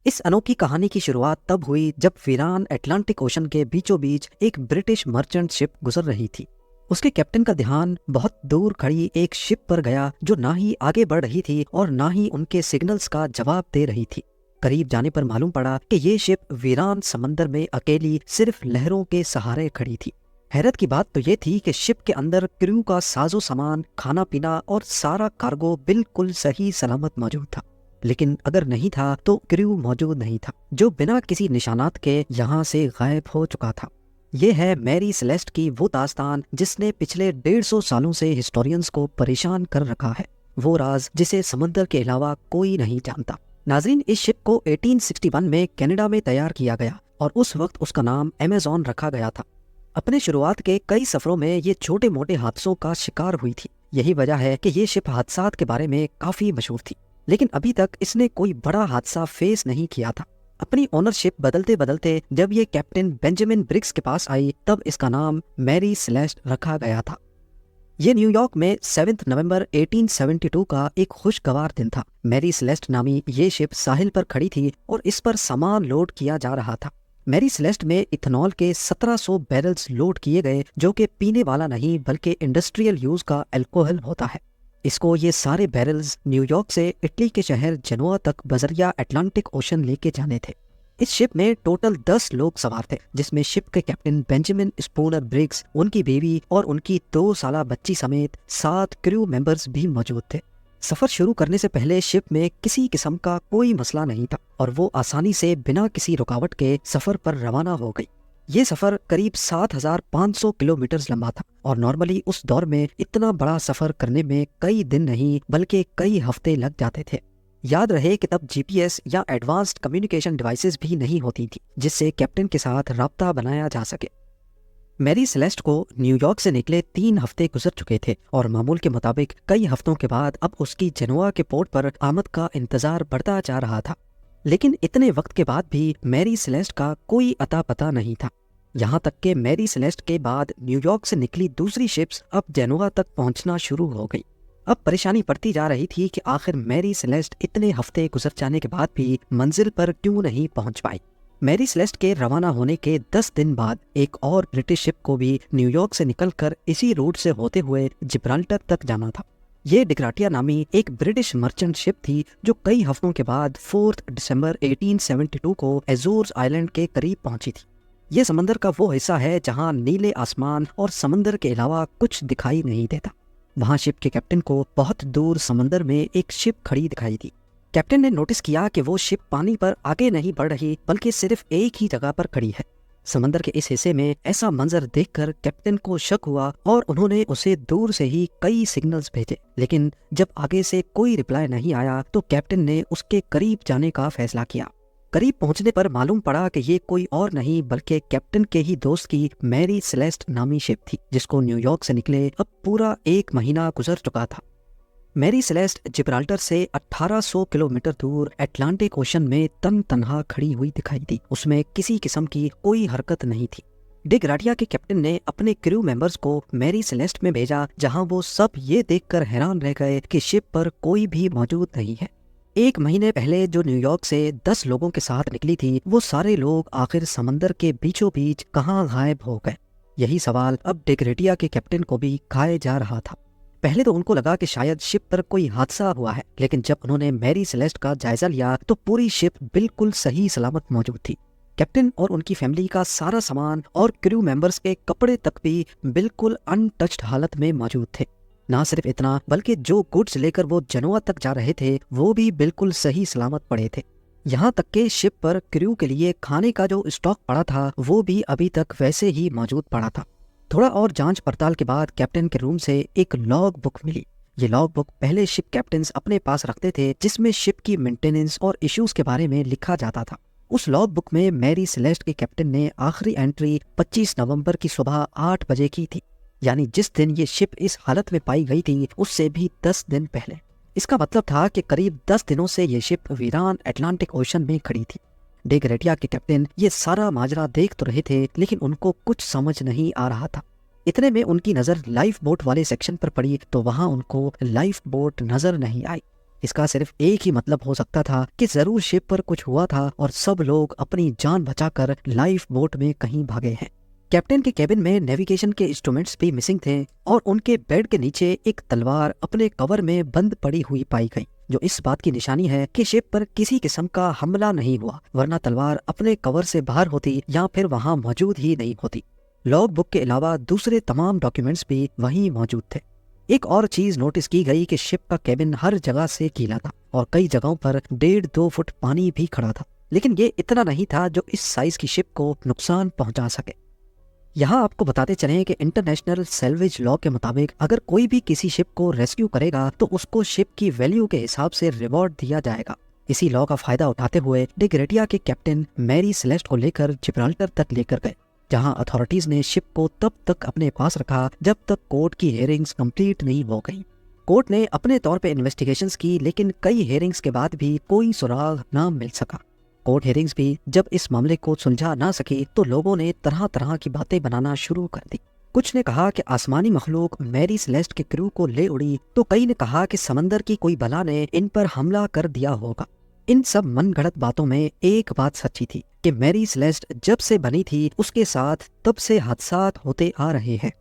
इस अनोखी कहानी की शुरुआत तब हुई जब वीरान अटलांटिक ओशन के बीचों बीच एक ब्रिटिश मर्चेंट शिप गुजर रही थी। उसके कैप्टन का ध्यान बहुत दूर खड़ी एक शिप पर गया जो ना ही आगे बढ़ रही थी और ना ही उनके सिग्नल्स का जवाब दे रही थी। करीब जाने पर मालूम पड़ा कि ये शिप वीरान समंदर में अकेली सिर्फ लहरों के सहारे खड़ी थी। हैरत की बात तो ये थी कि शिप के अंदर क्रू का साजो सामान, खाना पीना और सारा कार्गो बिल्कुल सही सलामत मौजूद था। लेकिन अगर नहीं था तो क्रू मौजूद नहीं था, जो बिना किसी निशानात के यहाँ से गायब हो चुका था। ये है मैरी सेलेस्ट की वो दास्तान जिसने पिछले 150 सालों से हिस्टोरियंस को परेशान कर रखा है, वो राज जिसे समंदर के अलावा कोई नहीं जानता। नाजरीन, इस शिप को 1861 में कनाडा में तैयार किया गया और उस वक्त उसका नाम अमेज़न रखा गया था। अपने शुरुआत के कई सफरों में ये छोटे मोटे हादसों का शिकार हुई थी। यही वजह है कि ये शिप हादसात के बारे में काफी मशहूर थी, लेकिन अभी तक इसने कोई बड़ा हादसा फेस नहीं किया था। अपनी ओनरशिप बदलते बदलते जब ये कैप्टन बेंजामिन ब्रिग्स के पास आई तब इसका नाम मैरी सेलेस्ट रखा गया था। ये न्यूयॉर्क में 7 नवंबर 1872 का एक खुशगवार दिन था। मैरी सेलेस्ट नामी ये शिप साहिल पर खड़ी थी और इस पर सामान लोड किया जा रहा था। मैरी सेलेस्ट में इथेनॉल के 1700 बैरल्स लोड किए गए, जो कि पीने वाला नहीं बल्कि इंडस्ट्रियल यूज का अल्कोहल होता है। इसको ये सारे बैरल्स न्यूयॉर्क से इटली के शहर जनुआ तक बजरिया अटलांटिक ओशन लेके जाने थे। इस शिप में टोटल 10 लोग सवार थे, जिसमें शिप के कैप्टन बेंजामिन स्पूनर ब्रिग्स, उनकी बीवी और उनकी 2 साला बच्ची समेत 7 क्रू मेंबर्स भी मौजूद थे। सफर शुरू करने से पहले शिप में किसी किस्म का कोई मसला नहीं था और वो आसानी से बिना किसी रुकावट के सफर पर रवाना हो गई। ये सफर करीब 7500 किलोमीटर लंबा था और नॉर्मली उस दौर में इतना बड़ा सफर करने में कई दिन नहीं बल्कि कई हफ्ते लग जाते थे। याद रहे कि तब जीपीएस या एडवांस्ड कम्युनिकेशन डिवाइसेस भी नहीं होती थी जिससे कैप्टन के साथ राब्ता बनाया जा सके। मैरी सेलेस्ट को न्यूयॉर्क से निकले 3 हफ्ते गुजर चुके थे और मामूल के मुताबिक कई हफ्तों के बाद अब उसकी जनुआ के पोर्ट पर आमद का इंतजार बढ़ता जा रहा था। लेकिन इतने वक्त के बाद भी मैरी सेलेस्ट का कोई अता पता नहीं था। यहाँ तक कि मैरी सेलेस्ट के बाद न्यूयॉर्क से निकली दूसरी शिप्स अब जनुआ तक पहुंचना शुरू हो गई। अब परेशानी बढ़ती जा रही थी कि आखिर मैरी सेलेस्ट इतने हफ्ते गुजर जाने के बाद भी मंजिल पर क्यों नहीं पहुंच पाई। मैरी सेलेस्ट के रवाना होने के 10 दिन बाद एक और ब्रिटिश शिप को भी न्यूयॉर्क से निकलकर इसी रूट से होते हुए जिब्राल्टर तक जाना था। ये डिग्राटिया नामी एक ब्रिटिश मर्चेंट शिप थी जो कई हफ्तों के बाद 4 दिसंबर 1872 को एजोर्स आइलैंड के करीब पहुंची थी। ये समंदर का वो हिस्सा है जहां नीले आसमान और समंदर के अलावा कुछ दिखाई नहीं देता। वहां शिप के कैप्टन को बहुत दूर समंदर में एक शिप खड़ी दिखाई दी। कैप्टन ने नोटिस किया कि वो शिप पानी पर आगे नहीं बढ़ रही बल्कि सिर्फ एक ही जगह पर खड़ी है। समंदर के इस हिस्से में ऐसा मंजर देखकर कैप्टन को शक हुआ और उन्होंने उसे दूर से ही कई सिग्नल्स भेजे, लेकिन जब आगे से कोई रिप्लाई नहीं आया तो कैप्टन ने उसके करीब जाने का फैसला किया। करीब पहुंचने पर मालूम पड़ा कि ये कोई और नहीं बल्कि कैप्टन के ही दोस्त की मैरी सेलेस्ट नामी शिप थी, जिसको न्यूयॉर्क से निकले अब पूरा 1 महीना गुजर चुका था। मैरी सेलेस्ट जिब्राल्टर से 1800 किलोमीटर दूर अटलांटिक ओशन में तनहा खड़ी हुई दिखाई दी। उसमें किसी किस्म की कोई हरकत नहीं थी। डिग्राटिया के कैप्टन ने अपने क्रू मेंबर्स को मैरी सेलेस्ट में भेजा, जहां वो सब ये देखकर हैरान रह गए कि शिप पर कोई भी मौजूद नहीं है। 1 महीने पहले जो न्यूयॉर्क से 10 लोगों के साथ निकली थी, वो सारे लोग आखिर समंदर के बीचों बीच कहाँ गायब हो गए? यही सवाल अब डिग्राटिया के कैप्टन को भी खाए जा रहा था। पहले तो उनको लगा कि शायद शिप पर कोई हादसा हुआ है, लेकिन जब उन्होंने मैरी सेलेस्ट का जायजा लिया तो पूरी शिप बिल्कुल सही सलामत मौजूद थी। कैप्टन और उनकी फैमिली का सारा सामान और क्रू मेंबर्स के कपड़े तक भी बिल्कुल अनटच्ड हालत में मौजूद थे। ना सिर्फ इतना बल्कि जो गुड्स लेकर वो जनुआ तक जा रहे थे वो भी बिल्कुल सही सलामत पड़े थे। यहाँ तक के शिप पर क्रू के लिए खाने का जो स्टॉक पड़ा था वो भी अभी तक वैसे ही मौजूद पड़ा था। थोड़ा और जांच पड़ताल के बाद कैप्टन के रूम से एक लॉग बुक मिली। ये लॉग बुक पहले शिप कैप्टन्स अपने पास रखते थे, जिसमें शिप की मेंटेनेंस और इश्यूज के बारे में लिखा जाता था। उस लॉग बुक में मैरी सेलेस्ट के कैप्टन ने आखिरी एंट्री 25 नवंबर की सुबह 8 बजे की थी, यानी जिस दिन ये शिप इस हालत में पाई गई थी उससे भी 10 दिन पहले। इसका मतलब था कि करीब 10 दिनों से ये शिप वीरान अटलांटिक ओशन में खड़ी थी। डिग्राटिया के कैप्टन ये सारा माजरा देख तो रहे थे, लेकिन उनको कुछ समझ नहीं आ रहा था। इतने में उनकी नजर लाइफ बोट वाले सेक्शन पर पड़ी तो वहां उनको लाइफ बोट नजर नहीं आई। इसका सिर्फ एक ही मतलब हो सकता था कि जरूर शिप पर कुछ हुआ था और सब लोग अपनी जान बचाकर लाइफ बोट में कहीं भागे हैं। कैप्टन के केबिन में नेविगेशन के इंस्ट्रूमेंट्स भी मिसिंग थे और उनके बेड के नीचे एक तलवार अपने कवर में बंद पड़ी हुई पाई गई, जो इस बात की निशानी है कि शिप पर किसी किस्म का हमला नहीं हुआ, वरना तलवार अपने कवर से बाहर होती या फिर वहां मौजूद ही नहीं होती। लॉग बुक के अलावा दूसरे तमाम डॉक्यूमेंट्स भी वहीं मौजूद थे। एक और चीज नोटिस की गई कि शिप का केबिन हर जगह से गीला था और कई जगहों पर 1.5-2 फुट पानी भी खड़ा था, लेकिन ये इतना नहीं था जो इस साइज की शिप को नुकसान पहुंचा सके। यहाँ आपको बताते चलें कि इंटरनेशनल सैल्वेज लॉ के मुताबिक अगर कोई भी किसी शिप को रेस्क्यू करेगा तो उसको शिप की वैल्यू के हिसाब से रिवॉर्ड दिया जाएगा। इसी लॉ का फायदा उठाते हुए डे ग्रेटिया के कैप्टन मैरी सेलेस्ट को लेकर जिब्राल्टर तक लेकर गए, जहां अथॉरिटीज ने शिप को तब तक अपने पास रखा जब तक कोर्ट की हियरिंग्स कंप्लीट नहीं हो गई। कोर्ट ने अपने तौर पे इन्वेस्टिगेशंस की, लेकिन कई हियरिंग्स के बाद भी कोई सुराग न मिल सका। कोर्ट हियरिंग्स भी जब इस मामले को सुलझा ना सकी तो लोगों ने तरह तरह की बातें बनाना शुरू कर दी। कुछ ने कहा कि आसमानी मखलूक मैरी सेलेस्ट के क्रू को ले उड़ी, तो कई ने कहा कि समंदर की कोई बला ने इन पर हमला कर दिया होगा। इन सब मनगढ़ंत बातों में एक बात सच्ची थी कि मैरी सेलेस्ट जब से बनी थी उसके साथ तब से हादसात होते आ रहे हैं।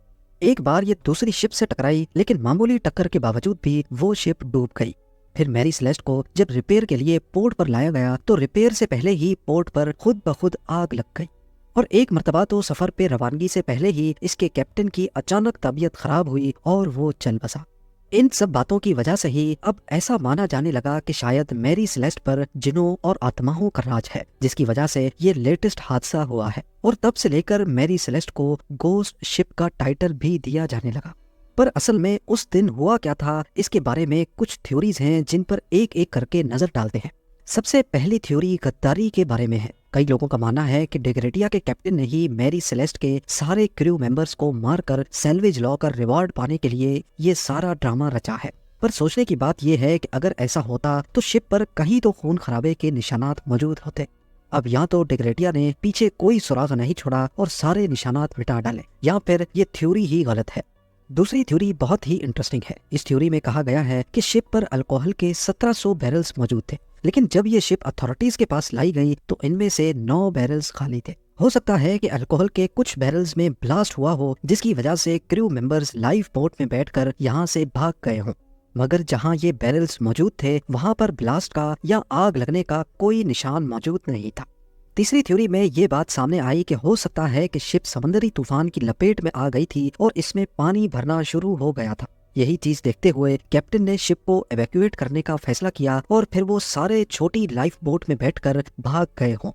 एक बार ये दूसरी शिप से टकराई, लेकिन मामूली टक्कर के बावजूद भी वो शिप डूब गई। फिर मैरी सेलेस्ट को जब रिपेयर के लिए पोर्ट पर लाया गया तो रिपेयर से पहले ही पोर्ट पर खुद ब खुद आग लग गई, और एक मर्तबा तो सफर पे रवानगी से पहले ही इसके कैप्टन की अचानक तबीयत खराब हुई और वो चल बसा। इन सब बातों की वजह से ही अब ऐसा माना जाने लगा कि शायद मैरी सेलेस्ट पर जिनों और आत्माओं का राज है, जिसकी वजह से ये लेटेस्ट हादसा हुआ है। और तब से लेकर मैरी सेलेस्ट को गोस्ट शिप का टाइटल भी दिया जाने लगा। पर असल में उस दिन हुआ क्या था, इसके बारे में कुछ थ्योरीज हैं जिन पर एक एक करके नजर डालते हैं। सबसे पहली थ्योरी गद्दारी के बारे में है। कई लोगों का मानना है कि डे ग्रेटिया के कैप्टन ने ही मैरी सेलेस्ट के सारे क्रू मेंबर्स को मारकर सैल्वेज लॉ का रिवॉर्ड पाने के लिए ये सारा ड्रामा रचा है। पर सोचने की बात यह है कि अगर ऐसा होता तो शिप पर कहीं तो खून खराबे के निशानात मौजूद होते। अब या तो डे ग्रेटिया ने पीछे कोई सुराग नहीं छोड़ा और सारे निशानात मिटा डाले, या फिर ये थ्योरी ही गलत है। दूसरी थ्योरी बहुत ही इंटरेस्टिंग है। इस थ्योरी में कहा गया है कि शिप पर अल्कोहल के 1700 बैरल्स मौजूद थे, लेकिन जब ये शिप अथॉरिटीज के पास लाई गई तो इनमें से 9 बैरल्स खाली थे। हो सकता है कि अल्कोहल के कुछ बैरल्स में ब्लास्ट हुआ हो, जिसकी वजह से क्रू मेंबर्स लाइफ बोट में बैठकर यहाँ से भाग गए हों। मगर जहाँ ये बैरल्स मौजूद थे वहां पर ब्लास्ट का या आग लगने का कोई निशान मौजूद नहीं था। तीसरी थ्योरी में ये बात सामने आई कि हो सकता है कि शिप समंदरी तूफान की लपेट में आ गई थी और इसमें पानी भरना शुरू हो गया था। यही चीज देखते हुए कैप्टन ने शिप को एवैक्यूएट करने का फैसला किया और फिर वो सारे छोटी लाइफ बोट में बैठकर भाग गए हों।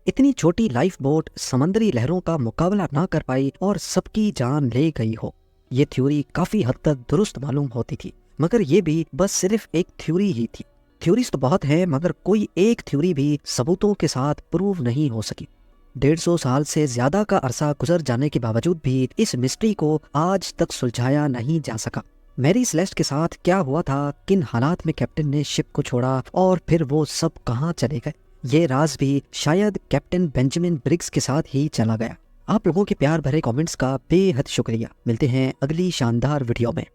इतनी छोटी लाइफ बोट समंदरी लहरों का मुकाबला ना कर पाई और सबकी जान ले गई हो। ये थ्योरी काफी हद तक दुरुस्त मालूम होती थी, मगर ये भी बस सिर्फ एक थ्योरी ही थी। थ्योरीज तो बहुत है, मगर कोई एक थ्योरी भी सबूतों के साथ प्रूव नहीं हो सकी। 150 साल से ज्यादा का अरसा गुजर जाने के बावजूद भी इस मिस्ट्री को आज तक सुलझाया नहीं जा सका। मैरी सेलेस्ट के साथ क्या हुआ था, किन हालात में कैप्टन ने शिप को छोड़ा और फिर वो सब कहाँ चले गए, ये राज भी शायद कैप्टन बेंजामिन ब्रिग्स के साथ ही चला गया। आप लोगों के प्यार भरे कमेंट्स का बेहद शुक्रिया। मिलते हैं अगली शानदार वीडियो में।